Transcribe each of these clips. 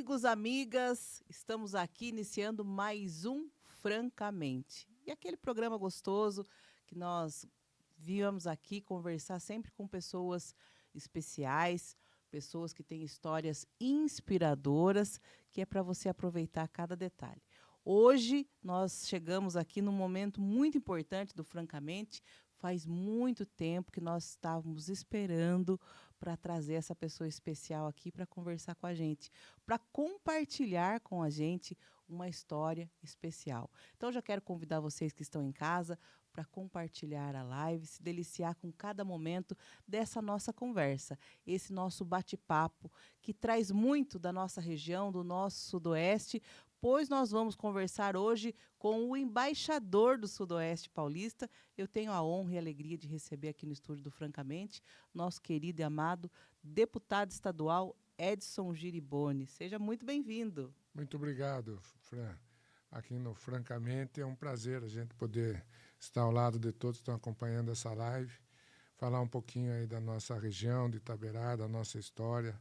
Amigos, amigas, estamos aqui iniciando mais um Francamente. E aquele programa gostoso que nós viemos aqui conversar sempre com pessoas especiais, pessoas que têm histórias inspiradoras, que é para você aproveitar cada detalhe. Hoje nós chegamos aqui num momento muito importante do Francamente. Faz muito tempo que nós estávamos esperando para trazer essa pessoa especial aqui para conversar com a gente, para compartilhar com a gente uma história especial. Então, já quero convidar vocês que estão em casa para compartilhar a live, se deliciar com cada momento dessa nossa conversa, esse nosso bate-papo, que traz muito da nossa região, do nosso Sudoeste, pois nós vamos conversar hoje com o embaixador do Sudoeste Paulista. Eu tenho a honra e a alegria de receber aqui no estúdio do Francamente nosso querido e amado deputado estadual Edson Giriboni. Seja muito bem-vindo. Muito obrigado, Fran. Aqui no Francamente é um prazer a gente poder estar ao lado de todos que estão acompanhando essa live, falar um pouquinho aí da nossa região, de Itaberá, da nossa história.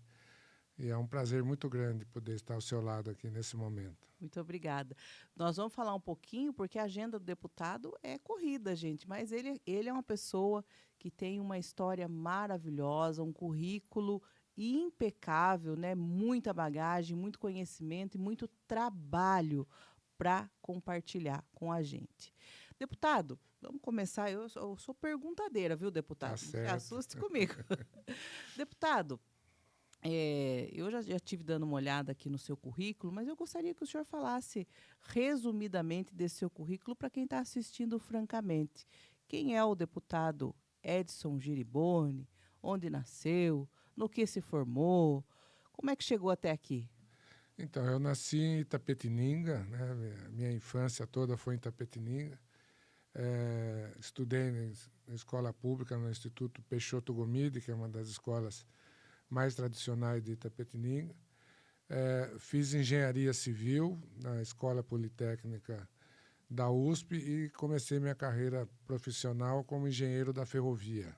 E é um prazer muito grande poder estar ao seu lado aqui nesse momento. Muito obrigada. Nós vamos falar um pouquinho, porque a agenda do deputado é corrida, gente, mas ele é uma pessoa que tem uma história maravilhosa, um currículo impecável, né? Muita bagagem, muito conhecimento e muito trabalho para compartilhar com a gente. Deputado, vamos começar. Eu sou perguntadeira, viu, deputado? Tá Não se certo. assuste comigo. Deputado, eu já estive dando uma olhada aqui no seu currículo, mas eu gostaria que o senhor falasse resumidamente desse seu currículo para quem está assistindo francamente. Quem é o deputado Edson Giriboni? Onde nasceu? No que se formou? Como é que chegou até aqui? Então, eu nasci em Itapetininga, né? Minha infância toda foi em Itapetininga. Estudei na escola pública, no Instituto Peixoto Gomide, que é uma das escolas mais tradicionais de Itapetininga. Fiz engenharia civil na Escola Politécnica da USP e comecei minha carreira profissional como engenheiro da ferrovia.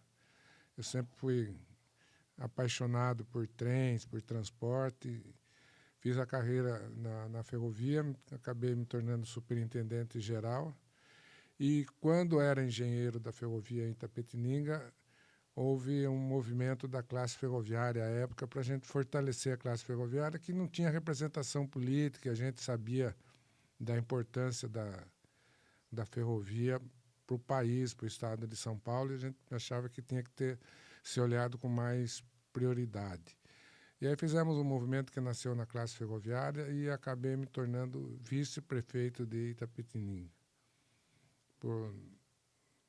Eu sempre fui apaixonado por trens, por transporte. Fiz a carreira na ferrovia, acabei me tornando superintendente geral. E quando era engenheiro da ferrovia em Itapetininga, houve um movimento da classe ferroviária à época para a gente fortalecer a classe ferroviária, que não tinha representação política, a gente sabia da importância da ferrovia para o país, para o estado de São Paulo, e a gente achava que tinha que ter se olhado com mais prioridade. E aí fizemos um movimento que nasceu na classe ferroviária e acabei me tornando vice-prefeito de Itapetininga.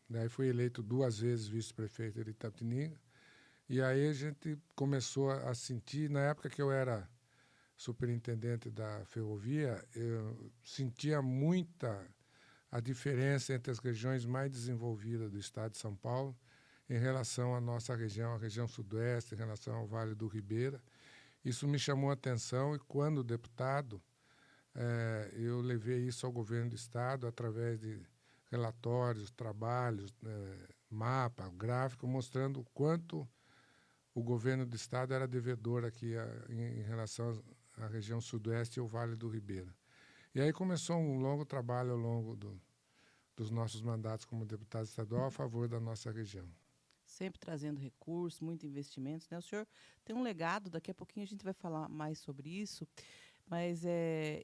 Daí fui eleito 2 vezes vice-prefeito de Itapetininga. E aí a gente começou a sentir, na época que eu era superintendente da ferrovia, eu sentia muita a diferença entre as regiões mais desenvolvidas do estado de São Paulo em relação à nossa região, a região sudoeste, em relação ao Vale do Ribeira. Isso me chamou a atenção e, quando deputado, eu levei isso ao governo do estado através de relatórios, trabalhos, mapa, gráfico, mostrando o quanto o governo do estado era devedor aqui em relação à região sudoeste e ao Vale do Ribeira. E aí começou um longo trabalho ao longo dos nossos mandatos como deputado estadual a favor da nossa região. Sempre trazendo recursos, muito investimentos, né? O senhor tem um legado, daqui a pouquinho a gente vai falar mais sobre isso, mas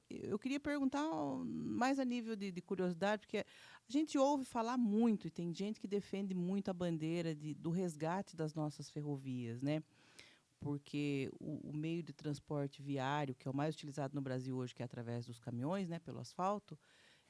eu queria perguntar mais a nível de curiosidade, porque a gente ouve falar muito, e tem gente que defende muito a bandeira do resgate das nossas ferrovias, né? Porque o meio de transporte viário, que é o mais utilizado no Brasil hoje, que é através dos caminhões, né, pelo asfalto,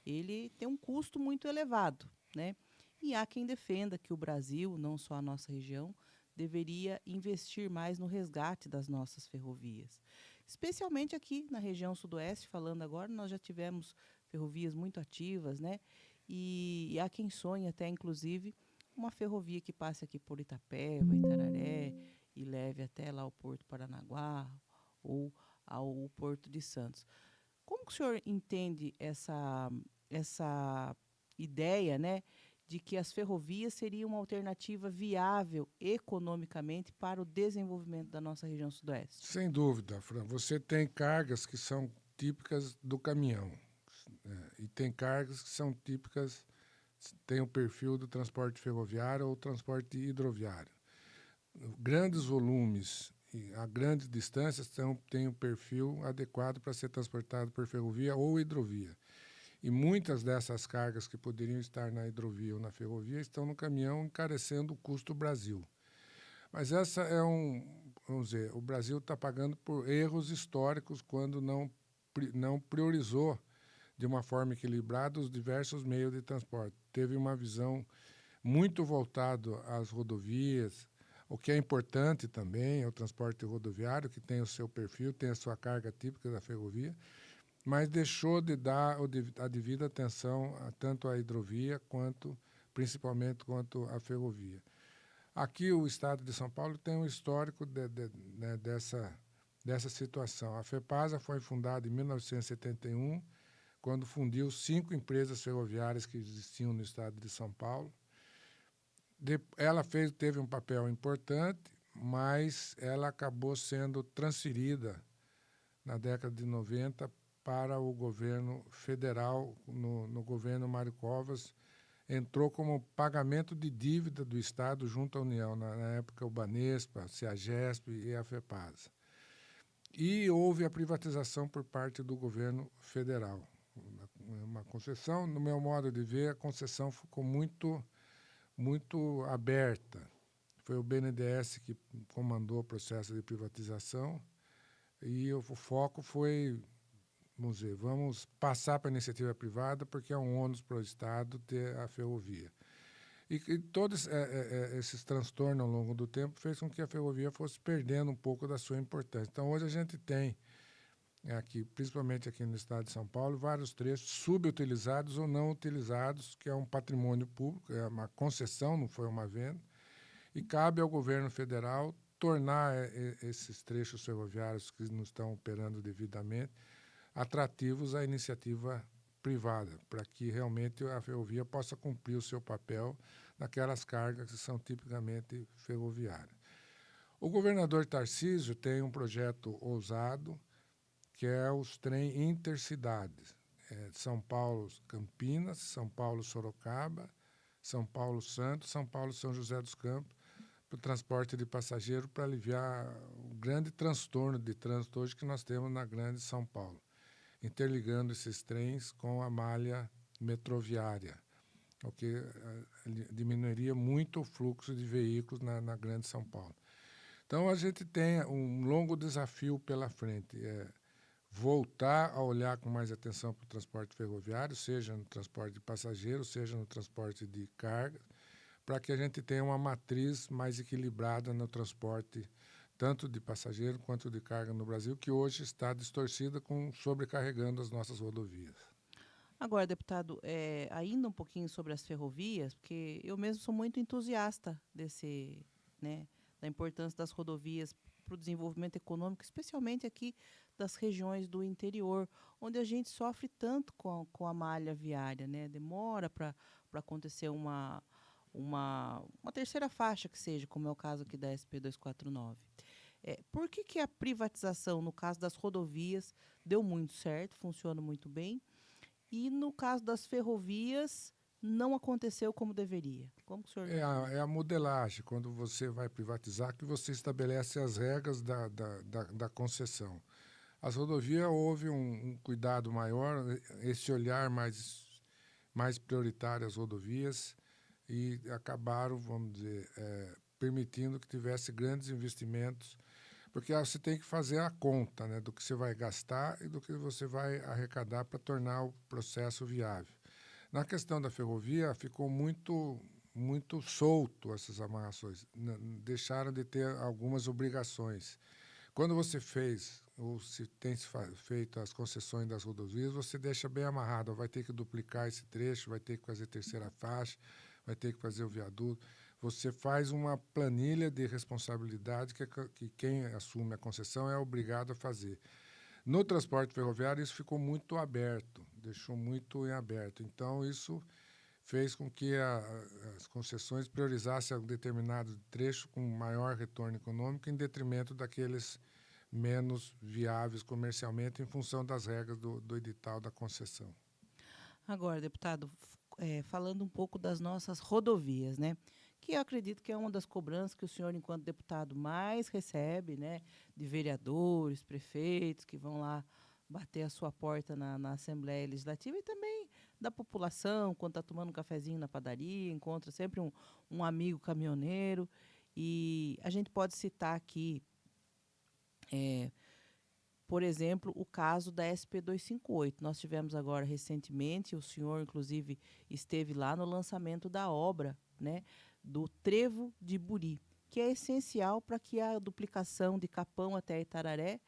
ele tem um custo muito elevado, né? E há quem defenda que o Brasil, não só a nossa região, deveria investir mais no resgate das nossas ferrovias. Especialmente aqui na região sudoeste, falando agora, nós já tivemos ferrovias muito ativas, né? E há quem sonhe até, inclusive, uma ferrovia que passe aqui por Itapeva, Itararé, e leve até lá ao Porto Paranaguá ou ao Porto de Santos. Como que o senhor entende essa ideia, né, de que as ferrovias seriam uma alternativa viável economicamente para o desenvolvimento da nossa região sudoeste? Sem dúvida, Fran. Você tem cargas que são típicas do caminhão, e tem cargas que são típicas, tem o perfil do transporte ferroviário ou transporte hidroviário. Grandes volumes e a grandes distâncias têm um perfil adequado para ser transportado por ferrovia ou hidrovia. E muitas dessas cargas que poderiam estar na hidrovia ou na ferrovia estão no caminhão, encarecendo o custo Brasil. Mas essa é vamos dizer, o Brasil está pagando por erros históricos quando não priorizou de uma forma equilibrada os diversos meios de transporte. Teve uma visão muito voltada às rodovias, o que é importante também é o transporte rodoviário, que tem o seu perfil, tem a sua carga típica da ferrovia, mas deixou de dar a devida atenção tanto à hidrovia principalmente quanto à ferrovia. Aqui o Estado de São Paulo tem um histórico né, dessa situação. A FEPASA foi fundada em 1971, quando fundiu 5 empresas ferroviárias que existiam no Estado de São Paulo. Ela teve um papel importante, mas ela acabou sendo transferida na década de 90 para o governo federal, no governo Mário Covas, entrou como pagamento de dívida do Estado junto à União, na época o Banespa, a CEAGESP e a FEPASA. E houve a privatização por parte do governo federal. Uma concessão, no meu modo de ver, a concessão ficou muito aberta. Foi o BNDES que comandou o processo de privatização e o foco foi, vamos dizer, vamos passar para a iniciativa privada porque é um ônus para o Estado ter a ferrovia. E todos esses transtornos ao longo do tempo fez com que a ferrovia fosse perdendo um pouco da sua importância. Então, hoje a gente tem, aqui, principalmente aqui no estado de São Paulo, vários trechos subutilizados ou não utilizados, que é um patrimônio público, é uma concessão, não foi uma venda, e cabe ao governo federal tornar esses trechos ferroviários que não estão operando devidamente atrativos à iniciativa privada, para que realmente a ferrovia possa cumprir o seu papel naquelas cargas que são tipicamente ferroviárias. O governador Tarcísio tem um projeto ousado, que é os trem intercidades. São Paulo-Campinas, São Paulo-Sorocaba, São Paulo-Santos, São Paulo-São José dos Campos, para o transporte de passageiro, para aliviar o grande transtorno de trânsito hoje que nós temos na grande São Paulo, interligando esses trens com a malha metroviária, o que diminuiria muito o fluxo de veículos na grande São Paulo. Então, a gente tem um longo desafio pela frente, voltar a olhar com mais atenção para o transporte ferroviário, seja no transporte de passageiros, seja no transporte de carga, para que a gente tenha uma matriz mais equilibrada no transporte, tanto de passageiro quanto de carga no Brasil, que hoje está distorcida, sobrecarregando as nossas rodovias. Agora, deputado, ainda um pouquinho sobre as ferrovias, porque eu mesmo sou muito entusiasta da importância das rodovias para o desenvolvimento econômico, especialmente aqui das regiões do interior, onde a gente sofre tanto com a malha viária, né? Demora para acontecer uma terceira faixa que seja, como é o caso aqui da SP 249. Por que a privatização, no caso das rodovias, deu muito certo, funciona muito bem, e no caso das ferrovias não aconteceu como deveria? Como que o senhor... É a modelagem, quando você vai privatizar, que você estabelece as regras da concessão. As rodovias houve um cuidado maior, esse olhar mais prioritário às rodovias, e acabaram, vamos dizer, permitindo que tivesse grandes investimentos, porque você tem que fazer a conta, né, do que você vai gastar e do que você vai arrecadar para tornar o processo viável. Na questão da ferrovia, ficou muito solto essas amarrações, deixaram de ter algumas obrigações. Quando você fez, ou se tem feito as concessões das rodovias, você deixa bem amarrado, vai ter que duplicar esse trecho, vai ter que fazer terceira faixa, vai ter que fazer o viaduto. Você faz uma planilha de responsabilidade que quem assume a concessão é obrigado a fazer. No transporte ferroviário, isso ficou muito aberto, deixou muito em aberto. Então, isso fez com que as concessões priorizassem um determinado trecho com maior retorno econômico em detrimento daqueles menos viáveis comercialmente em função das regras do edital da concessão. Agora, deputado, falando um pouco das nossas rodovias, né? Que eu acredito que é uma das cobranças que o senhor, enquanto deputado, mais recebe, né? De vereadores, prefeitos que vão lá bater a sua porta na Assembleia Legislativa e também da população, quando está tomando um cafezinho na padaria, encontra sempre um amigo caminhoneiro. E a gente pode citar aqui, por exemplo, o caso da SP-258. Nós tivemos agora recentemente, o senhor, inclusive, esteve lá no lançamento da obra, né, do Trevo de Buri, que é essencial para que a duplicação de Capão até Itararé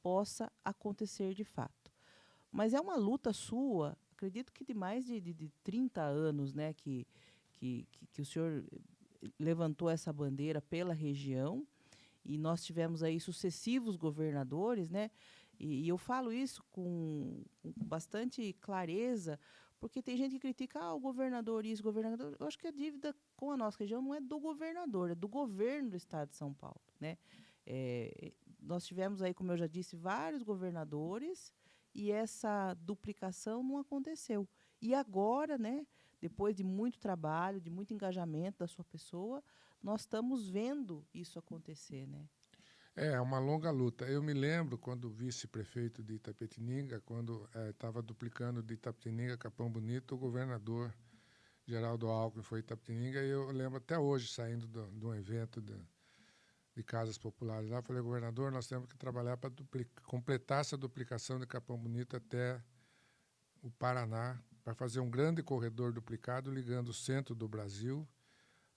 possa acontecer de fato. Mas é uma luta sua, acredito que de mais de 30 anos, né, que o senhor levantou essa bandeira pela região, e nós tivemos aí sucessivos governadores, né? E eu falo isso com bastante clareza, porque tem gente que critica o governador isso, o governador. Eu acho que a dívida com a nossa região não é do governador, é do governo do estado de São Paulo, né? Nós tivemos aí, como eu já disse, vários governadores e essa duplicação não aconteceu. E agora, né, depois de muito trabalho, de muito engajamento da sua pessoa, nós estamos vendo isso acontecer, né? É uma longa luta. Eu me lembro quando vice-prefeito de Itapetininga, quando estava duplicando de Itapetininga a Capão Bonito, o governador Geraldo Alckmin foi Itapetininga, e eu lembro até hoje, saindo de um evento de casas populares lá, falei, governador, nós temos que trabalhar para completar essa duplicação de Capão Bonito até o Paraná, para fazer um grande corredor duplicado ligando o centro do Brasil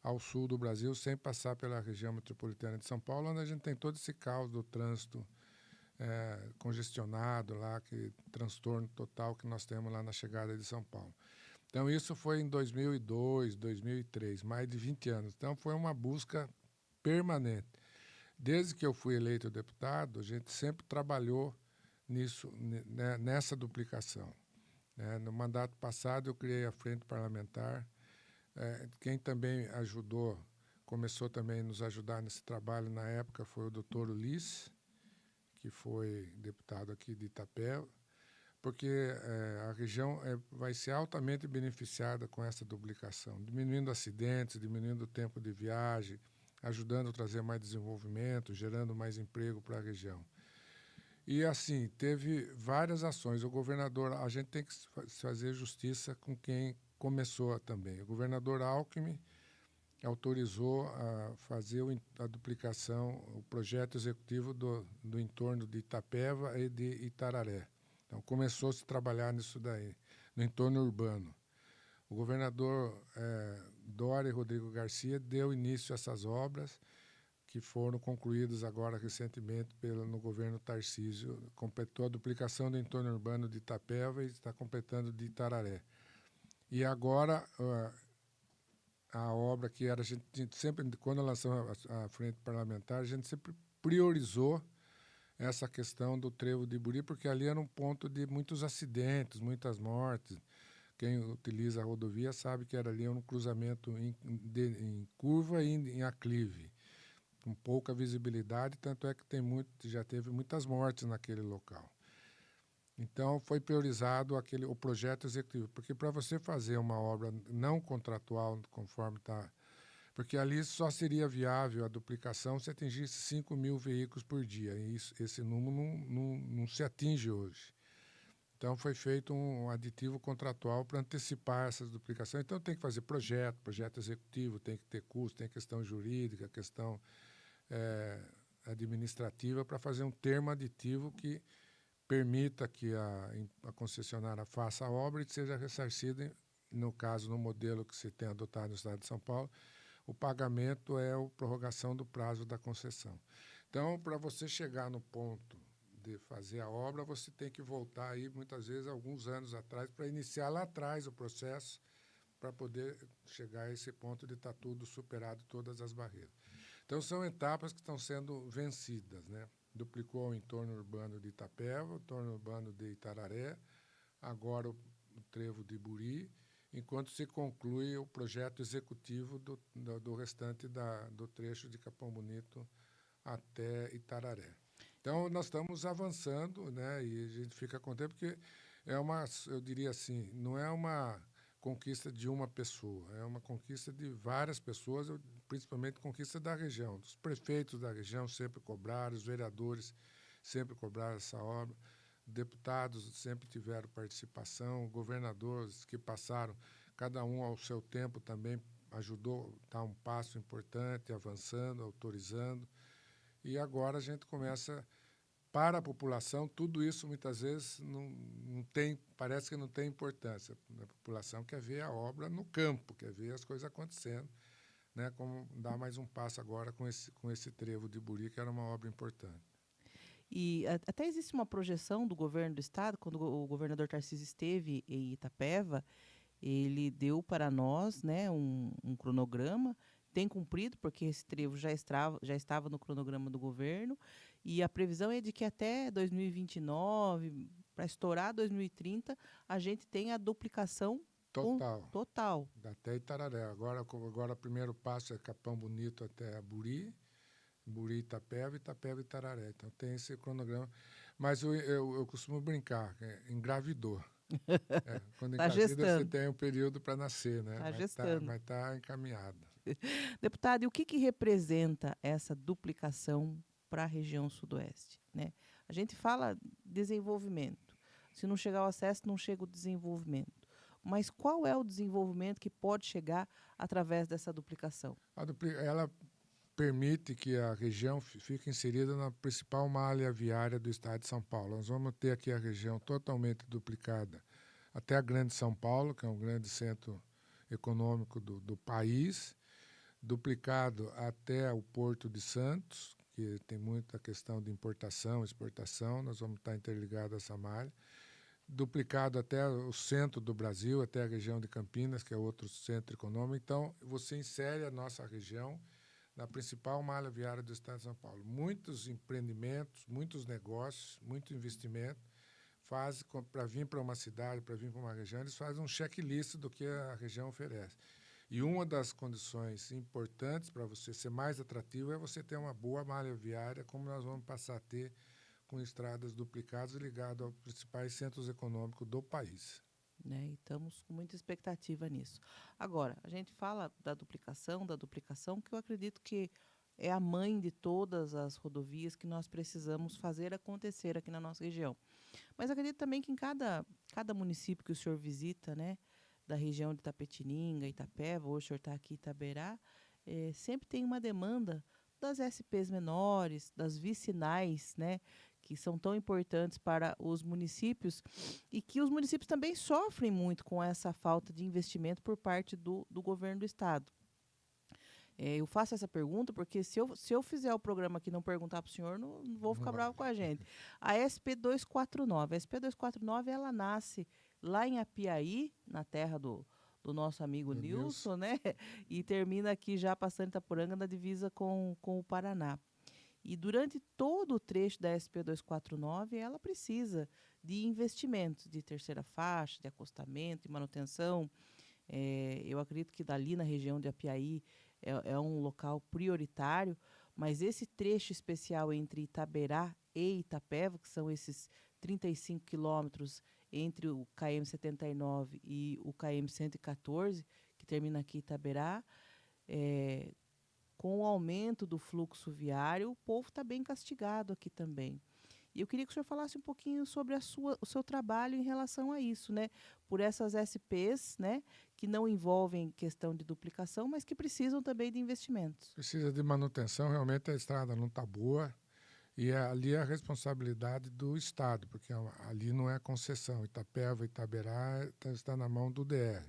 ao sul do Brasil, sem passar pela região metropolitana de São Paulo, onde a gente tem todo esse caos do trânsito congestionado lá, que transtorno total que nós temos lá na chegada de São Paulo. Então, isso foi em 2002, 2003, mais de 20 anos. Então, foi uma busca permanente. Desde que eu fui eleito deputado, a gente sempre trabalhou nisso, nessa duplicação. No mandato passado, eu criei a Frente Parlamentar. Quem também ajudou, começou também a nos ajudar nesse trabalho na época, foi o doutor Ulisses, que foi deputado aqui de Itapeva, porque a região vai ser altamente beneficiada com essa duplicação, diminuindo acidentes, diminuindo o tempo de viagem, ajudando a trazer mais desenvolvimento, gerando mais emprego para a região. E, assim, teve várias ações. O governador, a gente tem que fazer justiça com quem começou também. O governador Alckmin autorizou a fazer a duplicação, o projeto executivo do entorno de Itapeva e de Itararé. Então, começou a se trabalhar nisso daí, no entorno urbano. O governador Dória e Rodrigo Garcia deu início a essas obras, que foram concluídas agora recentemente no governo Tarcísio. Completou a duplicação do entorno urbano de Itapeva e está completando de Itararé. E agora, a obra que era, a gente sempre, quando lançamos a Frente Parlamentar, a gente sempre priorizou essa questão do Trevo de Buri, porque ali era um ponto de muitos acidentes, muitas mortes. Quem utiliza a rodovia sabe que era ali um cruzamento em curva e em aclive, com pouca visibilidade, tanto é que já teve muitas mortes naquele local. Então, foi priorizado o projeto executivo, porque para você fazer uma obra não contratual, conforme está... Porque ali só seria viável a duplicação se atingisse 5 mil veículos por dia, e esse número não se atinge hoje. Então, foi feito um aditivo contratual para antecipar essas duplicações. Então, tem que fazer projeto executivo, tem que ter custo, tem questão jurídica, questão administrativa, para fazer um termo aditivo que permita que a concessionária faça a obra e seja ressarcida, no caso, no modelo que se tem adotado no estado de São Paulo, o pagamento é a prorrogação do prazo da concessão. Então, para você chegar no ponto de fazer a obra, você tem que voltar aí, muitas vezes, alguns anos atrás, para iniciar lá atrás o processo, para poder chegar a esse ponto de estar tudo superado, todas as barreiras. Então, são etapas que estão sendo vencidas, né? Duplicou o entorno urbano de Itapeva, o entorno urbano de Itararé, agora o Trevo de Buri, enquanto se conclui o projeto executivo do restante do trecho de Capão Bonito até Itararé. Então, nós estamos avançando, né, e a gente fica contente porque eu diria assim, não é uma conquista de uma pessoa, é uma conquista de várias pessoas, principalmente conquista da região. Os prefeitos da região sempre cobraram, os vereadores sempre cobraram essa obra, deputados sempre tiveram participação, governadores que passaram, cada um ao seu tempo também ajudou a dar um passo importante, avançando, autorizando. E agora a gente começa, para a população, tudo isso muitas vezes não tem, parece que não tem importância. A população quer ver a obra no campo, quer ver as coisas acontecendo, né? Como dar mais um passo agora com esse trevo de Buri, que era uma obra importante. E até existe uma projeção do governo do estado, quando o governador Tarcísio esteve em Itapeva, ele deu para nós, né, um cronograma, tem cumprido, porque esse trevo já estava no cronograma do governo, e a previsão é de que até 2029, para estourar 2030, a gente tenha a duplicação Total. total. Até Itararé. Agora o primeiro passo é Capão Bonito até Buri, Buri Itapeva, Itapeva Itararé. Então tem esse cronograma. Mas eu costumo brincar, engravidou. Quando Está engravida, você gestando. tem um período para nascer, né? Está gestando. Vai tá encaminhado. Deputado, e o que representa essa duplicação para a região sudoeste, né? A gente fala desenvolvimento. Se não chegar o acesso, não chega o desenvolvimento. Mas qual é o desenvolvimento que pode chegar através dessa duplicação? Ela permite que a região fique inserida na principal malha viária do estado de São Paulo. Nós vamos ter aqui a região totalmente duplicada até a Grande São Paulo, que é um grande centro econômico do país, duplicado até o Porto de Santos, que tem muita questão de importação, exportação, nós vamos estar interligados a essa malha, duplicado até o centro do Brasil, até a região de Campinas, que é outro centro econômico. Então, você insere a nossa região na principal malha viária do estado de São Paulo. Muitos empreendimentos, muitos negócios, muito investimento, para vir para uma cidade, para vir para uma região, eles fazem um checklist do que a região oferece. E uma das condições importantes para você ser mais atrativo é você ter uma boa malha viária, como nós vamos passar a ter com estradas duplicadas ligadas aos principais centros econômicos do país. Né? E estamos com muita expectativa nisso. Agora, a gente fala da duplicação, que eu acredito que é a mãe de todas as rodovias que nós precisamos fazer acontecer aqui na nossa região. Mas acredito também que em cada município que o senhor visita, né, da região de Itapetininga, Itapeva, hoje o senhor está aqui em Itaberá, sempre tem uma demanda das SPs menores, das vicinais, né, que são tão importantes para os municípios e que os municípios também sofrem muito com essa falta de investimento por parte do governo do estado. Eu faço essa pergunta porque se eu fizer o programa aqui e não perguntar para o senhor, não vou ficar bravo com a gente. A SP249. A SP249 ela nasce lá em Apiaí, na terra do nosso amigo Nilson, né? E termina aqui já passando Itaporanga na divisa com o Paraná. E durante todo o trecho da SP249, ela precisa de investimentos de terceira faixa, de acostamento, de manutenção. Eu acredito que dali na região de Apiaí é um local prioritário, mas esse trecho especial entre Itaberá e Itapeva, que são esses 35 quilômetros entre o KM-79 e o KM-114, que termina aqui em Itaberá, com o aumento do fluxo viário, o povo está bem castigado aqui também. E eu queria que o senhor falasse um pouquinho sobre o seu trabalho em relação a isso, né? Por essas SPs, né? Que não envolvem questão de duplicação, mas que precisam também de investimentos. Precisa de manutenção, realmente a estrada não está boa. E ali é a responsabilidade do Estado, porque ali não é concessão. Itapeva, Itaberá está na mão do DR.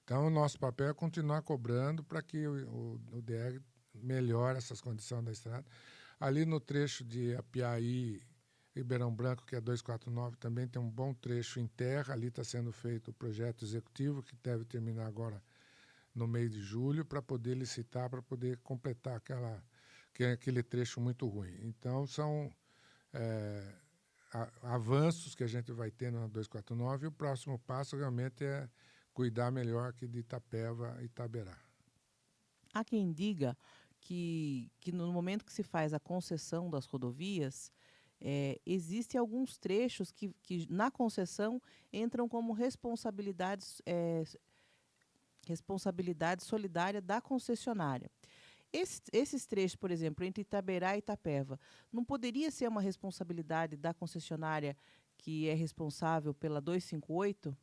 Então, o nosso papel é continuar cobrando para que o DR melhore essas condições da estrada. Ali no trecho de Apiaí, Ribeirão Branco, que é 249, também tem um bom trecho em terra. Ali está sendo feito o projeto executivo, que deve terminar agora no mês de julho, para poder licitar, para poder completar aquele trecho muito ruim. Então, são avanços que a gente vai ter na 249, e o próximo passo realmente é cuidar melhor aqui de Itapeva e Itaberá. Há quem diga que no momento que se faz a concessão das rodovias, existem alguns trechos que na concessão entram como responsabilidade solidária da concessionária. Esses trechos, por exemplo, entre Itaberá e Itapeva, não poderia ser uma responsabilidade da concessionária que é responsável pela 258?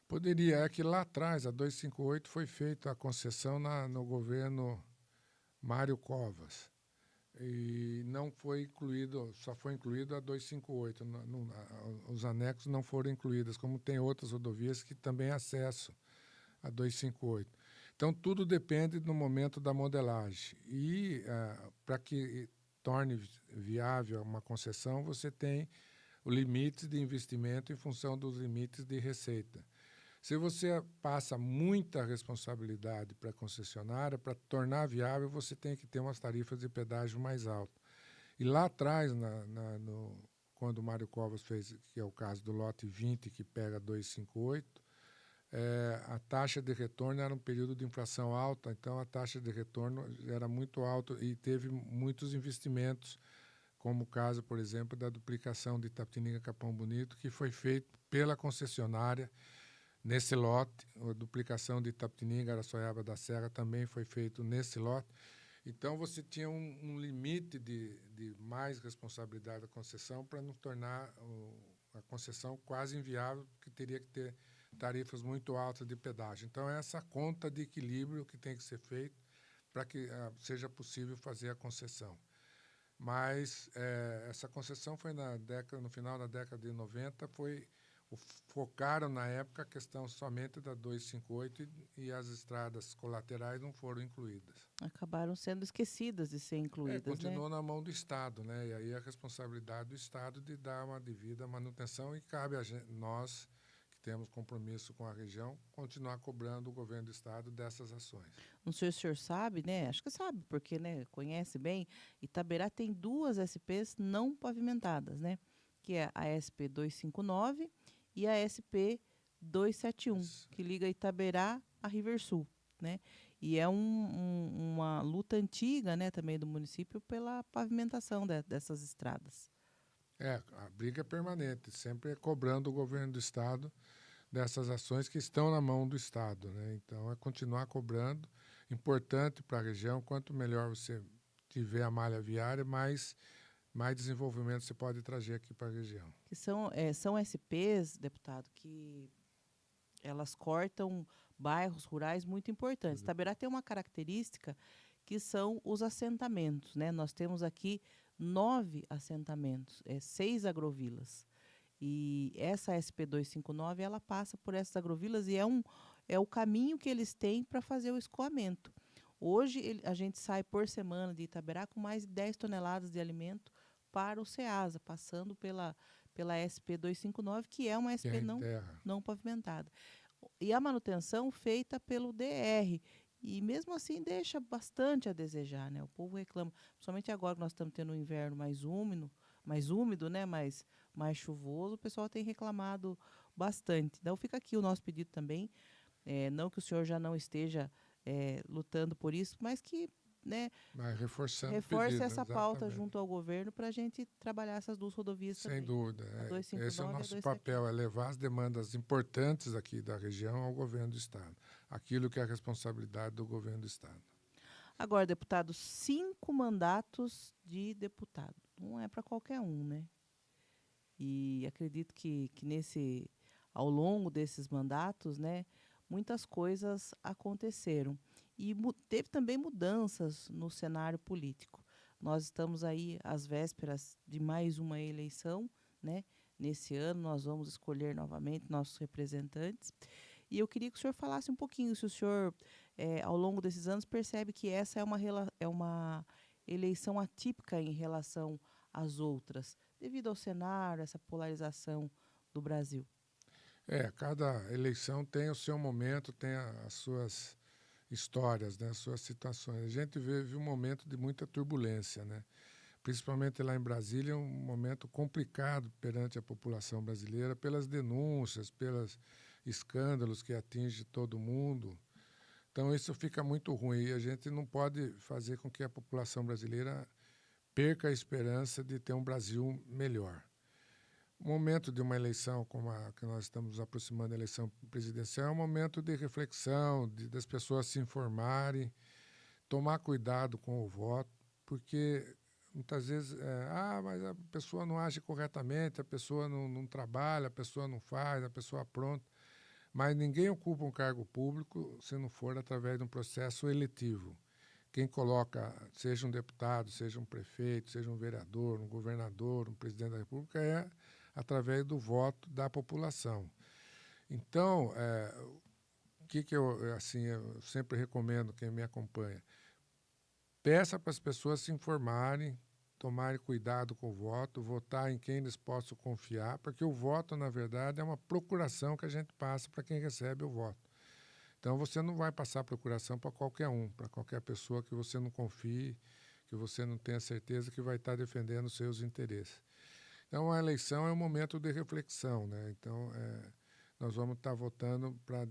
Poderia, é que lá atrás, a 258, foi feita a concessão no governo Mário Covas. E não foi incluído, só foi incluído a 258. Os anexos não foram incluídos, como tem outras rodovias que também acesso a 258. Então, tudo depende do momento da modelagem. E para que torne viável uma concessão, você tem o limite de investimento em função dos limites de receita. Se você passa muita responsabilidade para a concessionária, para tornar viável, você tem que ter umas tarifas de pedágio mais altas. E lá atrás, quando o Mário Covas fez, que é o caso do lote 20, que pega 258, a taxa de retorno era um período de inflação alta, então a taxa de retorno era muito alta e teve muitos investimentos, como o caso, por exemplo, da duplicação de Itapetininga-Capão Bonito, que foi feito pela concessionária. Nesse lote, a duplicação de Itapetininga, Araçoiaba da Serra também foi feito nesse lote. Então, você tinha um limite de mais responsabilidade da concessão para não tornar a concessão quase inviável, porque teria que ter tarifas muito altas de pedágio. Então, é essa conta de equilíbrio que tem que ser feita para que seja possível fazer a concessão. Mas essa concessão foi no final da década de 90, focaram na época a questão somente da 258 e as estradas colaterais não foram incluídas. Acabaram sendo esquecidas de ser incluídas, continuou né? na mão do Estado, né? E aí a responsabilidade do Estado de dar uma devida manutenção e cabe a nós, que temos compromisso com a região, continuar cobrando o governo do Estado dessas ações. Não sei se o senhor sabe, né? Acho que sabe, porque, né, conhece bem. Itaberá tem 2 SPs não pavimentadas, né? Que é a SP 259 e a SP 271, que liga Itaberá a Riversul, né? E é uma luta antiga, né, também do município pela pavimentação dessas estradas. A briga é permanente, sempre cobrando o governo do Estado dessas ações que estão na mão do Estado, né? Então, é continuar cobrando. Importante para a região, quanto melhor você tiver a malha viária, mais desenvolvimento você pode trazer aqui para a região. Que são SPs, deputado, que elas cortam bairros rurais muito importantes. Itaberá tem uma característica que são os assentamentos, né? Nós temos aqui 9 assentamentos, 6 agrovilas. E essa SP259, ela passa por essas agrovilas e é o caminho que eles têm para fazer o escoamento. Hoje, a gente sai por semana de Itaberá com mais de 10 toneladas de alimento para o Ceasa, passando pela SP259, que é uma SP não pavimentada. E a manutenção feita pelo DR. E mesmo assim deixa bastante a desejar, né? O povo reclama, principalmente agora que nós estamos tendo um inverno mais úmido, né? mais chuvoso, o pessoal tem reclamado bastante. Então fica aqui o nosso pedido também, não que o senhor já não esteja lutando por isso, mas que, né, reforce essa pauta junto ao governo para a gente trabalhar essas 2 rodovias também. Sem dúvida. Esse é o nosso 259 papel, é levar as demandas importantes aqui da região ao governo do Estado. Aquilo que é a responsabilidade do governo do Estado. Agora, deputado, 5 mandatos de deputado. Não é para qualquer um, né? E acredito que ao longo desses mandatos, né, muitas coisas aconteceram. E teve também mudanças no cenário político. Nós estamos aí às vésperas de mais uma eleição, né? Nesse ano nós vamos escolher novamente nossos representantes. E eu queria que o senhor falasse um pouquinho, se o senhor, ao longo desses anos, percebe que essa é uma eleição atípica em relação às outras, devido ao cenário, essa polarização do Brasil. Cada eleição tem o seu momento, tem as suas histórias, né, as suas situações. A gente vive um momento de muita turbulência, né? Principalmente lá em Brasília, um momento complicado perante a população brasileira, pelas denúncias, escândalos que atingem todo mundo. Então, isso fica muito ruim. E a gente não pode fazer com que a população brasileira perca a esperança de ter um Brasil melhor. O momento de uma eleição como a que nós estamos aproximando da eleição presidencial é um momento de reflexão, das pessoas se informarem, tomar cuidado com o voto, porque muitas vezes, mas a pessoa não age corretamente, a pessoa não trabalha, a pessoa não faz, a pessoa apronta. Mas ninguém ocupa um cargo público se não for através de um processo eletivo. Quem coloca, seja um deputado, seja um prefeito, seja um vereador, um governador, um presidente da República, é através do voto da população. Então, o que eu sempre recomendo quem me acompanha? Peça para as pessoas se informarem, tomarem cuidado com o voto, votar em quem eles possam confiar, porque o voto, na verdade, é uma procuração que a gente passa para quem recebe o voto. Então, você não vai passar procuração para qualquer um, para qualquer pessoa que você não confie, que você não tenha certeza que vai estar defendendo os seus interesses. Então, a eleição é um momento de reflexão, né? Então, nós vamos estar votando para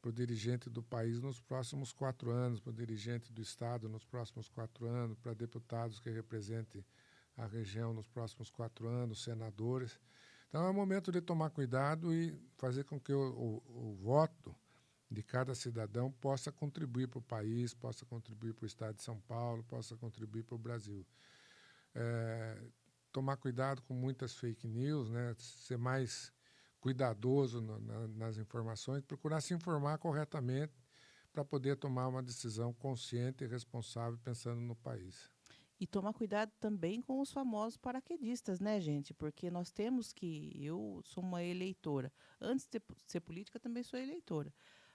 o dirigente do país nos próximos 4 anos, para o dirigente do Estado nos próximos 4 anos, para deputados que representem a região nos próximos 4 anos, senadores. Então, é um momento de tomar cuidado e fazer com que o voto de cada cidadão possa contribuir para o país, possa contribuir para o Estado de São Paulo, possa contribuir para o Brasil. Tomar cuidado com muitas fake news, né? Ser mais cuidadoso nas informações, procurar se informar corretamente para poder tomar uma decisão consciente e responsável pensando no país. E tomar cuidado também com os famosos paraquedistas, né, gente? Porque nós temos que. Eu sou uma eleitora. Antes de ser política, também sou eleitora.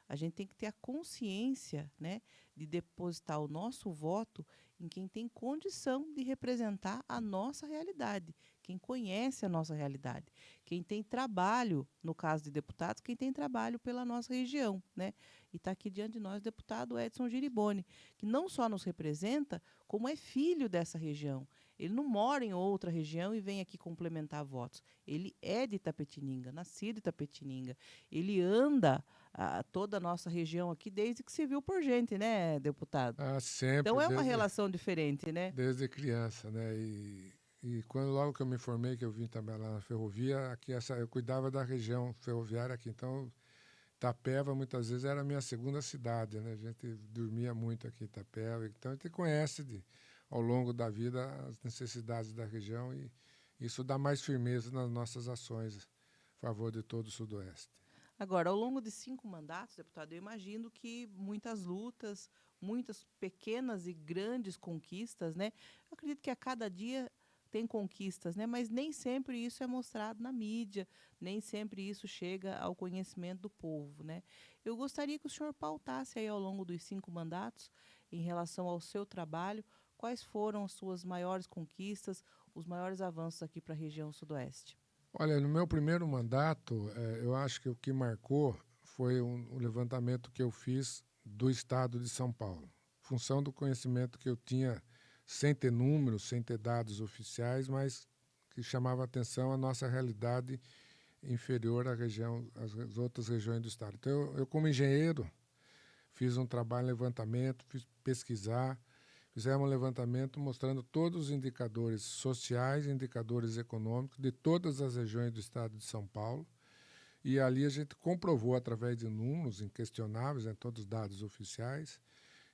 A gente tem que ter a consciência, né, de depositar o nosso voto em quem tem condição de representar a nossa realidade, quem conhece a nossa realidade, quem tem trabalho, no caso de deputados, quem tem trabalho pela nossa região, né? E está aqui diante de nós o deputado Edson Giriboni, que não só nos representa, como é filho dessa região. Ele não mora em outra região e vem aqui complementar votos. Ele é de Itapetininga, nascido em Itapetininga. Ele anda toda a nossa região aqui desde que se viu por gente, né, deputado? Sempre, Então é uma relação diferente, né? desde criança, né? E logo que eu me formei, que eu vim trabalhar na ferrovia, aqui eu cuidava da região ferroviária aqui, então Itapeva muitas vezes era a minha segunda cidade, né? A gente dormia muito aqui em Itapeva, então a gente conhece ao longo da vida as necessidades da região e isso dá mais firmeza nas nossas ações a favor de todo o Sudoeste. Agora, ao longo de 5 mandatos, deputado, eu imagino que muitas lutas, muitas pequenas e grandes conquistas, né? Eu acredito que a cada dia tem conquistas, né? Mas nem sempre isso é mostrado na mídia, nem sempre isso chega ao conhecimento do povo, né? Eu gostaria que o senhor pautasse aí ao longo dos 5 mandatos, em relação ao seu trabalho, quais foram as suas maiores conquistas, os maiores avanços aqui para a região sudoeste. Olha, no meu primeiro mandato, eu acho que o que marcou foi um levantamento que eu fiz do estado de São Paulo. Função do conhecimento que eu tinha, sem ter números, sem ter dados oficiais, mas que chamava atenção a nossa realidade inferior à região, às outras regiões do estado. Então, eu como engenheiro, fiz um trabalho de levantamento, fiz pesquisar, fizemos um levantamento mostrando todos os indicadores sociais, indicadores econômicos de todas as regiões do estado de São Paulo. E ali a gente comprovou, através de números inquestionáveis, todos os dados oficiais,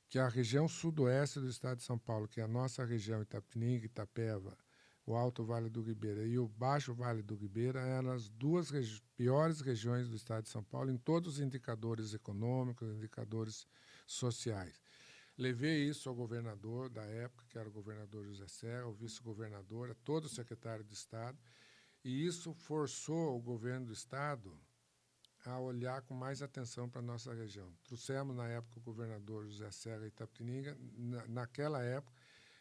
que a região sudoeste do estado de São Paulo, que é a nossa região, Itapetininga, Itapeva, o Alto Vale do Ribeira e o Baixo Vale do Ribeira, eram as duas piores regiões do estado de São Paulo em todos os indicadores econômicos, indicadores sociais. Levei isso ao governador da época, que era o governador José Serra, ao vice-governador, a todo o secretário de Estado, e isso forçou o governo do Estado a olhar com mais atenção para a nossa região. Trouxemos, na época, o governador José Serra Itapetininga. Naquela época,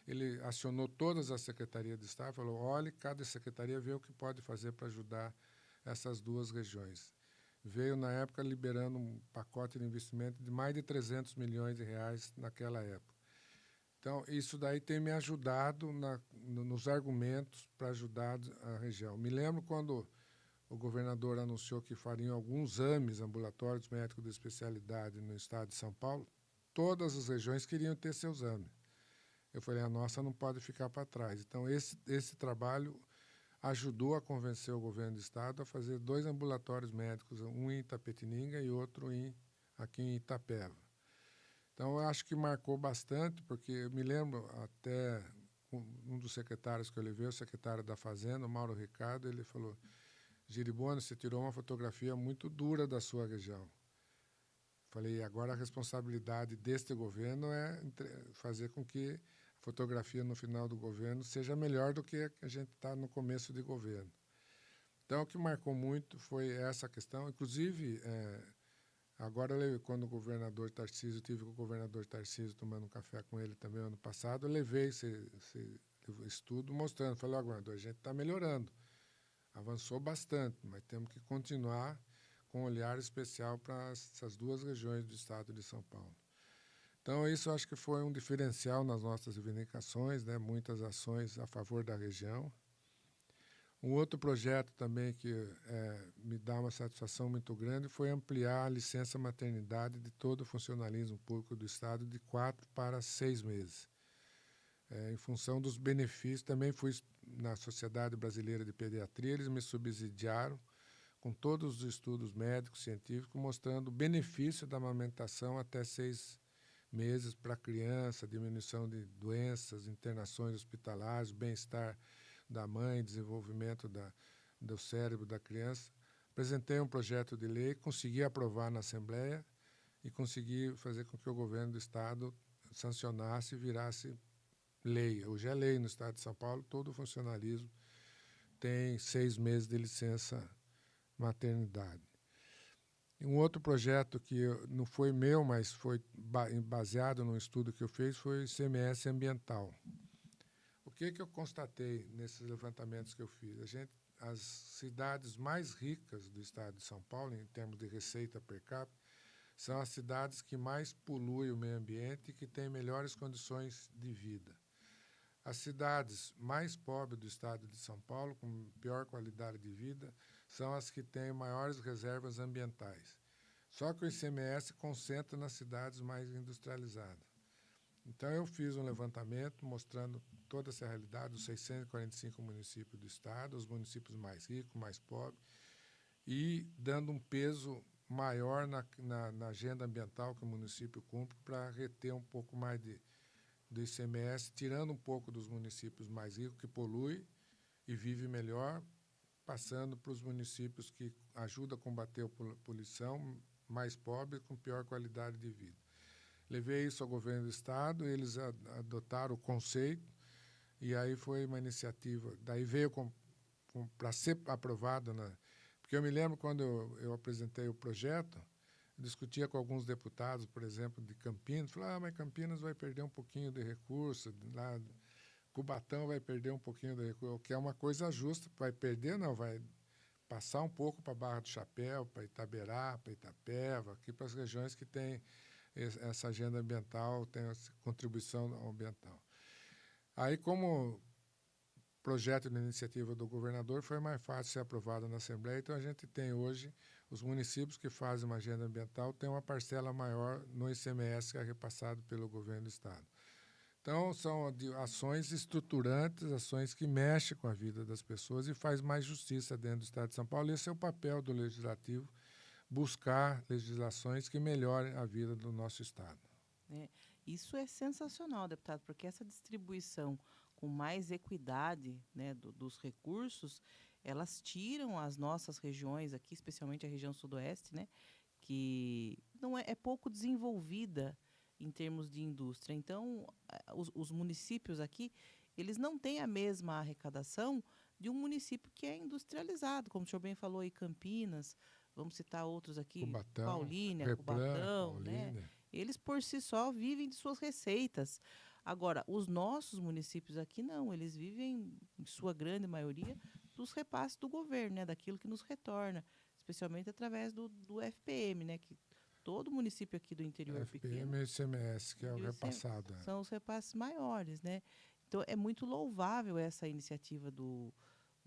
ele acionou todas as secretarias de Estado e falou, olhe, cada secretaria vê o que pode fazer para ajudar essas duas regiões. Veio, na época, liberando um pacote de investimento de mais de 300 milhões de reais naquela época. Então, isso daí tem me ajudado nos argumentos para ajudar a região. Me lembro quando o governador anunciou que fariam alguns exames ambulatórios médicos de especialidade no estado de São Paulo, todas as regiões queriam ter seu exame. Eu falei, a nossa não pode ficar para trás. Então, esse trabalho ajudou a convencer o governo do estado a fazer 2 ambulatórios médicos, um em Itapetininga e outro aqui em Itapeva. Então, eu acho que marcou bastante, porque eu me lembro até um dos secretários que eu levei, o secretário da Fazenda, o Mauro Ricardo, ele falou, Giribone, você tirou uma fotografia muito dura da sua região. Falei, agora a responsabilidade deste governo é fazer com que a fotografia no final do governo seja melhor do que a gente está no começo de governo. Então, o que marcou muito foi essa questão. Inclusive, agora, quando o governador Tarcísio, tive com o governador Tarcísio tomando um café com ele também ano passado, eu levei esse estudo mostrando. Falei, governador, a gente está melhorando. Avançou bastante, mas temos que continuar com um olhar especial para essas 2 regiões do estado de São Paulo. Então, isso acho que foi um diferencial nas nossas reivindicações, né? Muitas ações a favor da região. Um outro projeto também que me dá uma satisfação muito grande foi ampliar a licença maternidade de todo o funcionalismo público do estado de 4 para 6 meses. Em função dos benefícios, também fui na Sociedade Brasileira de Pediatria, eles me subsidiaram com todos os estudos médicos, científicos, mostrando o benefício da amamentação até 6 meses para a criança, diminuição de doenças, internações hospitalares, bem-estar da mãe, desenvolvimento do cérebro da criança. Apresentei um projeto de lei, consegui aprovar na Assembleia e consegui fazer com que o governo do estado sancionasse e virasse lei. Hoje é lei no estado de São Paulo, todo o funcionalismo tem 6 meses de licença maternidade. E um outro projeto que não foi meu, mas foi baseado num estudo que eu fiz, foi o ICMS ambiental. O que eu constatei nesses levantamentos que eu fiz? As cidades mais ricas do estado de São Paulo, em termos de receita per capita, são as cidades que mais poluem o meio ambiente e que têm melhores condições de vida. As cidades mais pobres do estado de São Paulo, com pior qualidade de vida, são as que têm maiores reservas ambientais. Só que o ICMS concentra nas cidades mais industrializadas. Então, eu fiz um levantamento mostrando toda essa realidade dos 645 municípios do estado, os municípios mais ricos, mais pobres, e dando um peso maior na agenda ambiental que o município cumpre para reter um pouco mais do ICMS, tirando um pouco dos municípios mais ricos, que poluem e vivem melhor, passando para os municípios que ajudam a combater a poluição, mais pobres, com pior qualidade de vida. Levei isso ao governo do estado, eles adotaram o conceito, e aí foi uma iniciativa, daí veio para ser aprovado, porque eu me lembro quando eu apresentei o projeto, discutia com alguns deputados, por exemplo, de Campinas, falava, mas Campinas vai perder um pouquinho de recurso, lá Cubatão vai perder um pouquinho de recurso, o que é uma coisa justa, vai perder, não, vai passar um pouco para Barra do Chapéu, para Itaberá, para Itapeva, aqui para as regiões que têm essa agenda ambiental, tem essa contribuição ambiental. Aí, como projeto de iniciativa do governador, foi mais fácil ser aprovado na Assembleia, então a gente tem hoje os municípios que fazem uma agenda ambiental têm uma parcela maior no ICMS que é repassado pelo governo do estado. Então, são ações estruturantes, ações que mexem com a vida das pessoas e faz mais justiça dentro do estado de São Paulo. Esse é o papel do legislativo, buscar legislações que melhorem a vida do nosso estado. Isso é sensacional, deputado, porque essa distribuição com mais equidade, né, dos recursos, elas tiram as nossas regiões aqui, especialmente a região sudoeste, né, que não é pouco desenvolvida em termos de indústria. Então, os municípios aqui, eles não têm a mesma arrecadação de um município que é industrializado, como o senhor bem falou aí, Campinas, vamos citar outros aqui, Cubatão, Paulínia, Replan, Cubatão, Paulínia, né? Eles, por si só, vivem de suas receitas. Agora, os nossos municípios aqui, não. Eles vivem, em sua grande maioria, dos repasses do governo, né? Daquilo que nos retorna, especialmente através do FPM, né? Que todo município aqui do interior pequeno... FPM e ICMS, que é o repassado. São os repasses maiores, né? Então, é muito louvável essa iniciativa do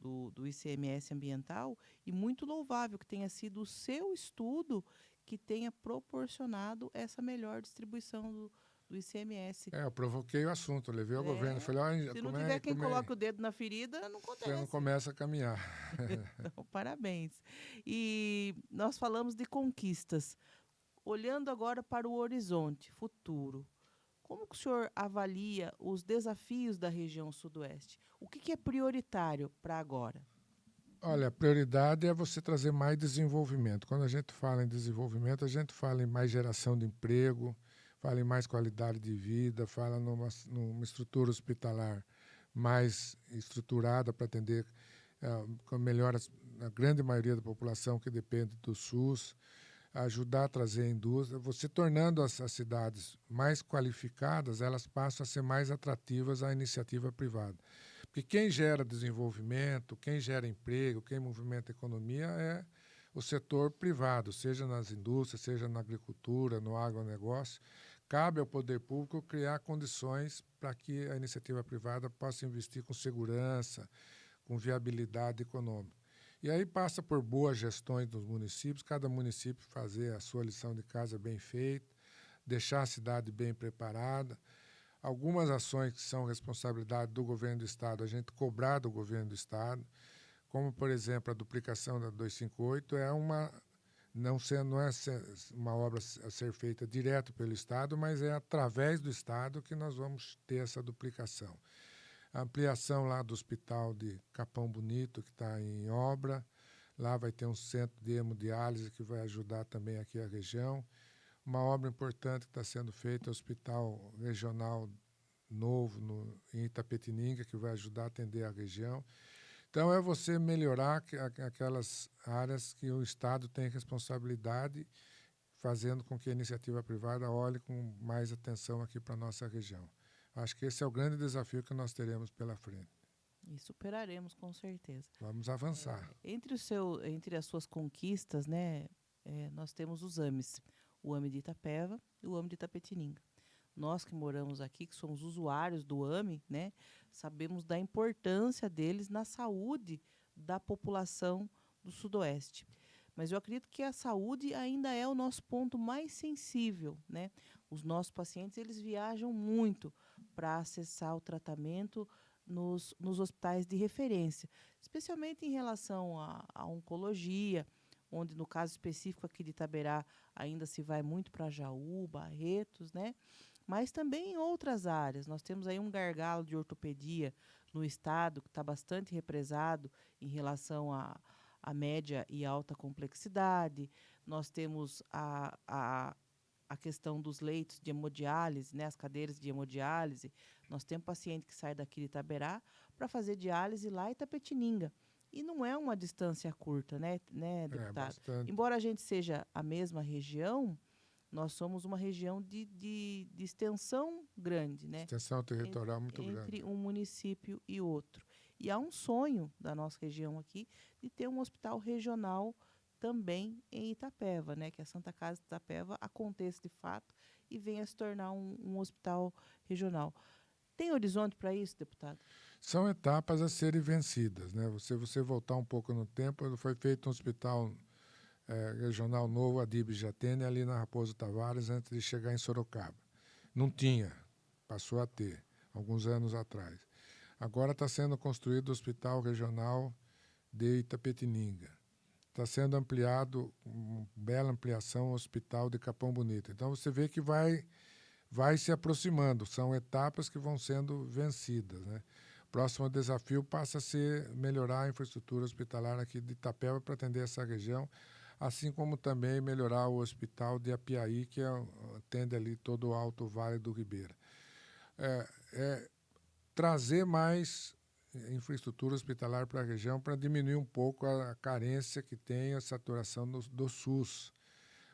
do ICMS ambiental, e muito louvável que tenha sido o seu estudo que tenha proporcionado essa melhor distribuição do ICMS. Eu provoquei o assunto, eu levei ao governo, É, falei, olha, se não tiver quem coloque o dedo na ferida, não você não acontece. começa a caminhar. Então, parabéns. E nós falamos de conquistas. Olhando agora para o horizonte futuro, como que o senhor avalia os desafios da região sudoeste? O que é prioritário para agora? Olha, a prioridade é você trazer mais desenvolvimento. Quando a gente fala em desenvolvimento, a gente fala em mais geração de emprego, fala em mais qualidade de vida, fala numa estrutura hospitalar mais estruturada para atender com melhor a grande maioria da população que depende do SUS, ajudar a trazer a indústria. Você tornando as cidades mais qualificadas, elas passam a ser mais atrativas à iniciativa privada. Porque quem gera desenvolvimento, quem gera emprego, quem movimenta a economia é o setor privado, seja nas indústrias, seja na agricultura, no agronegócio. Cabe ao poder público criar condições para que a iniciativa privada possa investir com segurança, com viabilidade econômica. E aí passa por boas gestões dos municípios, cada município fazer a sua lição de casa bem feita, deixar a cidade bem preparada. Algumas ações que são responsabilidade do governo do Estado, a gente cobrar do governo do Estado, como, por exemplo, a duplicação da 258, não é uma obra a ser feita direto pelo Estado, mas é através do Estado que nós vamos ter essa duplicação. A ampliação lá do hospital de Capão Bonito, que está em obra, lá vai ter um centro de hemodiálise que vai ajudar também aqui a região. Uma obra importante que está sendo feita é o Hospital Regional Novo em Itapetininga, que vai ajudar a atender a região. Então, é você melhorar aquelas áreas que o Estado tem responsabilidade, fazendo com que a iniciativa privada olhe com mais atenção aqui para a nossa região. Acho que esse é o grande desafio que nós teremos pela frente. E superaremos, com certeza. Vamos avançar. Entre as suas conquistas, né, nós temos os AMEs. O AME de Itapeva e o AME de Itapetininga. Nós que moramos aqui, que somos usuários do AME, né, sabemos da importância deles na saúde da população do Sudoeste. Mas eu acredito que a saúde ainda é o nosso ponto mais sensível, né? Os nossos pacientes, eles viajam muito para acessar o tratamento nos hospitais de referência, especialmente em relação à oncologia, onde, no caso específico aqui de Itaberá, ainda se vai muito para Jaú, Barretos, né? Mas também em outras áreas. Nós temos aí um gargalo de ortopedia no estado que está bastante represado em relação à média e alta complexidade. Nós temos a questão dos leitos de hemodiálise, né, as cadeiras de hemodiálise. Nós temos paciente que sai daqui de Itaberá para fazer diálise lá em Itapetininga. E não é uma distância curta, né, deputado? Embora a gente seja a mesma região, nós somos uma região de extensão grande, né? Extensão territorial muito grande. Entre um município e outro. E há um sonho da nossa região aqui de ter um hospital regional também em Itapeva, né? Que a Santa Casa de Itapeva aconteça de fato e venha se tornar um hospital regional. Tem horizonte para isso, deputado? São etapas a serem vencidas, né? Você voltar um pouco no tempo, foi feito um hospital regional novo, a DIB já tem, ali na Raposo Tavares, antes de chegar em Sorocaba. Não tinha, passou a ter, alguns anos atrás. Agora está sendo construído o Hospital Regional de Itapetininga. Está sendo ampliado, uma bela ampliação, o Hospital de Capão Bonito. Então, você vê que vai se aproximando, são etapas que vão sendo vencidas, né? O próximo desafio passa a ser melhorar a infraestrutura hospitalar aqui de Itapeva para atender essa região, assim como também melhorar o hospital de Apiaí, que atende ali todo o Alto Vale do Ribeira. Trazer mais infraestrutura hospitalar para a região para diminuir um pouco a carência que tem, a saturação do SUS.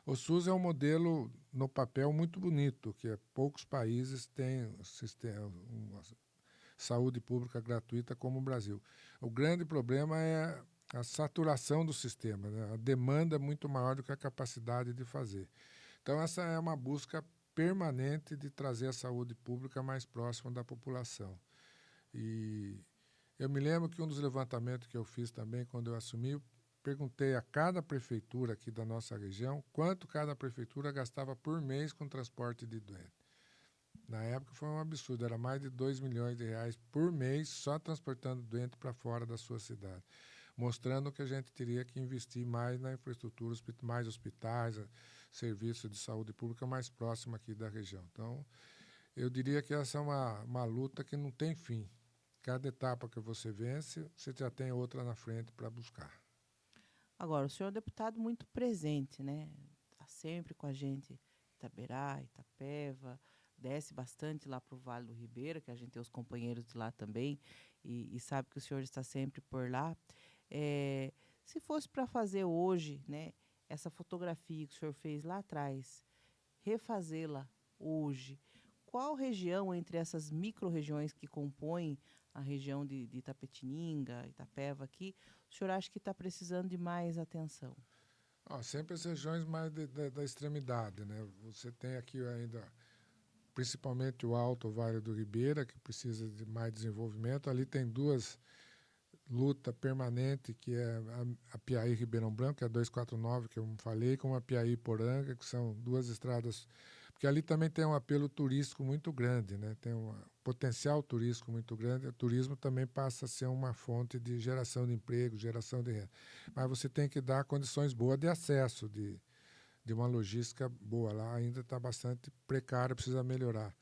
O SUS é um modelo, no papel, muito bonito, que poucos países têm uma saúde pública gratuita como o Brasil. O grande problema é a saturação do sistema, né? A demanda é muito maior do que a capacidade de fazer. Então, essa é uma busca permanente de trazer a saúde pública mais próxima da população. E Eu me lembro que um dos levantamentos que eu fiz também, quando eu assumi, eu perguntei a cada prefeitura aqui da nossa região quanto cada prefeitura gastava por mês com transporte de doente. Na época foi um absurdo, era mais de 2 milhões de reais por mês só transportando doente para fora da sua cidade, mostrando que a gente teria que investir mais na infraestrutura, mais hospitais, serviço de saúde pública mais próximo aqui da região. Então, eu diria que essa é uma luta que não tem fim. Cada etapa que você vence, você já tem outra na frente para buscar. Agora, o senhor é um deputado muito presente, né? Está sempre com a gente em Itaberá, Itapeva, desce bastante lá para o Vale do Ribeira, que a gente tem os companheiros de lá também, e sabe que o senhor está sempre por lá. Se fosse para fazer hoje, né, essa fotografia que o senhor fez lá atrás, refazê-la hoje, qual região entre essas micro-regiões que compõem a região de Itapetininga, Itapeva aqui, o senhor acha que está precisando de mais atenção? Sempre as regiões mais da extremidade, né? Você tem aqui ainda, principalmente o Alto Vale do Ribeira, que precisa de mais desenvolvimento. Ali tem duas lutas permanentes, que é a Piaí Ribeirão Branco, que é a 249, que eu falei, com a Piaí Poranga, que são duas estradas. Porque ali também tem um apelo turístico muito grande, né? Tem um potencial turístico muito grande. O turismo também passa a ser uma fonte de geração de emprego, geração de renda. Mas você tem que dar condições boas de acesso, de uma logística boa. Lá ainda está bastante precário, precisa melhorar.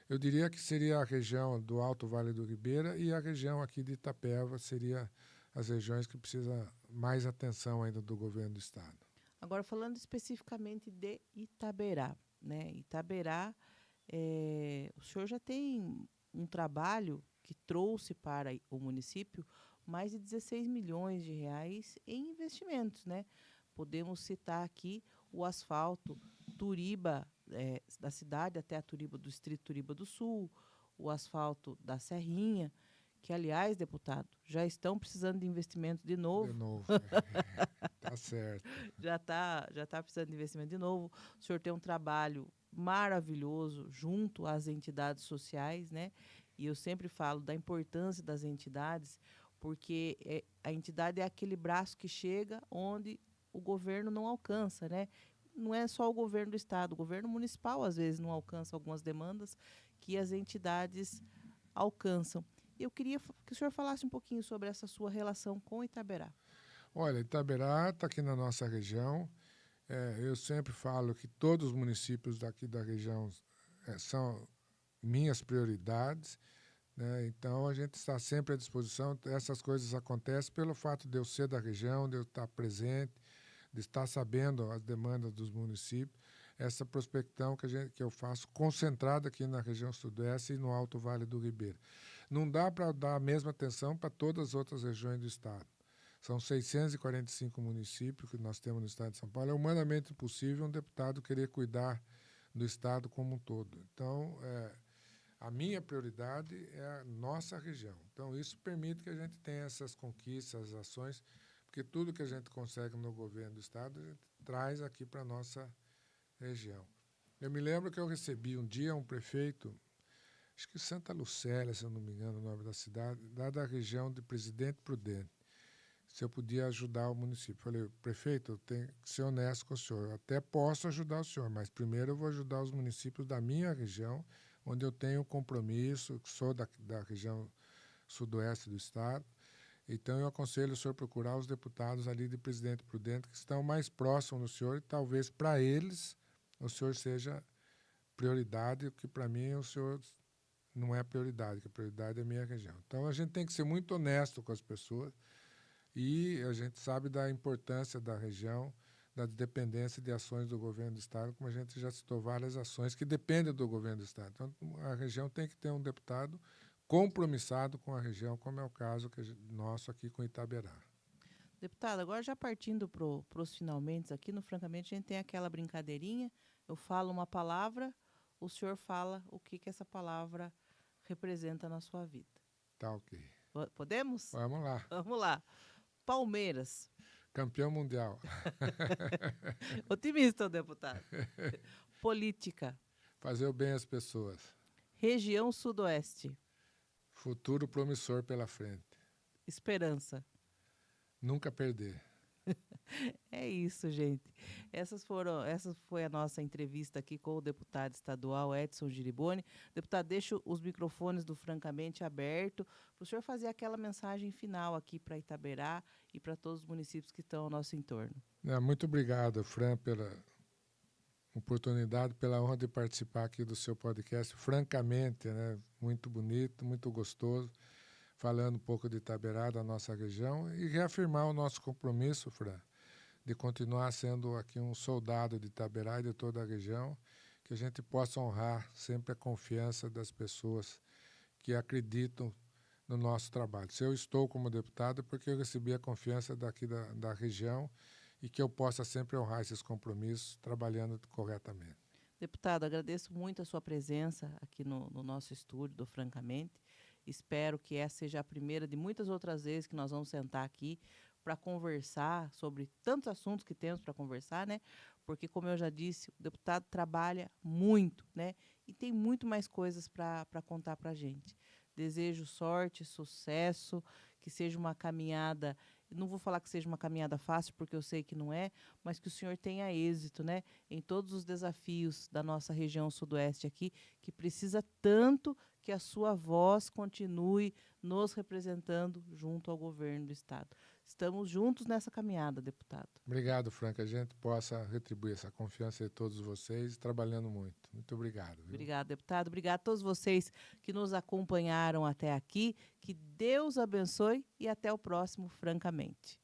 Eu diria que seria a região do Alto Vale do Ribeira e a região aqui de Itapeva seria as regiões que precisam mais atenção ainda do governo do estado. Agora, falando especificamente de Itaberá, né? Itaberá, o senhor já tem um trabalho que trouxe para o município mais de 16 milhões de reais em investimentos, né? Podemos citar aqui o asfalto Turiba, da cidade até a Turiba, do distrito Turiba do Sul, o asfalto da Serrinha, que, aliás, deputado, já estão precisando de investimento de novo. De novo, tá certo. Já tá precisando de investimento de novo. O senhor tem um trabalho maravilhoso junto às entidades sociais, né? E eu sempre falo da importância das entidades, porque a entidade é aquele braço que chega onde o governo não alcança, né? Não é só o governo do estado, o governo municipal às vezes não alcança algumas demandas que as entidades alcançam. Eu queria que o senhor falasse um pouquinho sobre essa sua relação com Itaberá. Olha, Itaberá está aqui na nossa região. Eu sempre falo que todos os municípios daqui da região são minhas prioridades, né? Então, a gente está sempre à disposição. Essas coisas acontecem pelo fato de eu ser da região, de eu estar presente, de estar sabendo as demandas dos municípios. Essa prospecção que eu faço concentrada aqui na região sudoeste e no Alto Vale do Ribeira. Não dá para dar a mesma atenção para todas as outras regiões do estado. São 645 municípios que nós temos no estado de São Paulo. É humanamente impossível um deputado querer cuidar do estado como um todo. Então, a minha prioridade é a nossa região. Então, isso permite que a gente tenha essas conquistas, as ações, porque tudo que a gente consegue no governo do estado, a gente traz aqui para a nossa região. Eu me lembro que eu recebi um dia um prefeito, acho que Santa Lucélia, se eu não me engano, o nome da cidade, lá da região de Presidente Prudente, se eu podia ajudar o município. Falei, prefeito, eu tenho que ser honesto com o senhor. Eu até posso ajudar o senhor, mas primeiro eu vou ajudar os municípios da minha região, onde eu tenho compromisso, que sou da região sudoeste do estado. Então, eu aconselho o senhor procurar os deputados ali de Presidente Prudente, que estão mais próximos do senhor, e talvez para eles o senhor seja prioridade, que para mim o senhor não é prioridade, que a prioridade é a minha região. Então, a gente tem que ser muito honesto com as pessoas, e a gente sabe da importância da região, da dependência de ações do governo do estado, como a gente já citou várias ações que dependem do governo do estado. Então, a região tem que ter um deputado compromissado com a região, como é o caso nosso aqui com Itaberá. Deputado, agora já partindo para os finalmente aqui, no Francamente, a gente tem aquela brincadeirinha, eu falo uma palavra, o senhor fala o que essa palavra representa na sua vida. Tá ok. Podemos? Vamos lá. Vamos lá. Palmeiras. Campeão mundial. Otimista, deputado. Política. Fazer o bem às pessoas. Região Sudoeste. Futuro promissor pela frente. Esperança. Nunca perder. É isso, gente. Essa foi a nossa entrevista aqui com o deputado estadual Edson Giriboni. Deputado, deixo os microfones do Francamente aberto para o senhor fazer aquela mensagem final aqui para Itaberá e para todos os municípios que estão ao nosso entorno. Muito obrigado, Fran, pela oportunidade, pela honra de participar aqui do seu podcast. Francamente, né, muito bonito, muito gostoso, falando um pouco de Itaberá, da nossa região, e reafirmar o nosso compromisso, Fran, de continuar sendo aqui um soldado de Itaberá e de toda a região, que a gente possa honrar sempre a confiança das pessoas que acreditam no nosso trabalho. Se eu estou como deputado, é porque eu recebi a confiança daqui da região e que eu possa sempre honrar esses compromissos trabalhando corretamente. Deputado, agradeço muito a sua presença aqui no nosso estúdio do Francamente. Espero que essa seja a primeira de muitas outras vezes que nós vamos sentar aqui para conversar sobre tantos assuntos que temos para conversar, né? Porque, como eu já disse, o deputado trabalha muito, né? E tem muito mais coisas para contar para a gente. Desejo sorte, sucesso, que seja uma caminhada. Não vou falar que seja uma caminhada fácil, porque eu sei que não é, mas que o senhor tenha êxito, né? Em todos os desafios da nossa região sudoeste aqui, que precisa tanto que a sua voz continue nos representando junto ao governo do Estado. Estamos juntos nessa caminhada, deputado. Obrigado, Franca. A gente possa retribuir essa confiança de todos vocês, trabalhando muito. Muito obrigado. Viu? Obrigado, deputado. Obrigado a todos vocês que nos acompanharam até aqui. Que Deus abençoe e até o próximo, Francamente.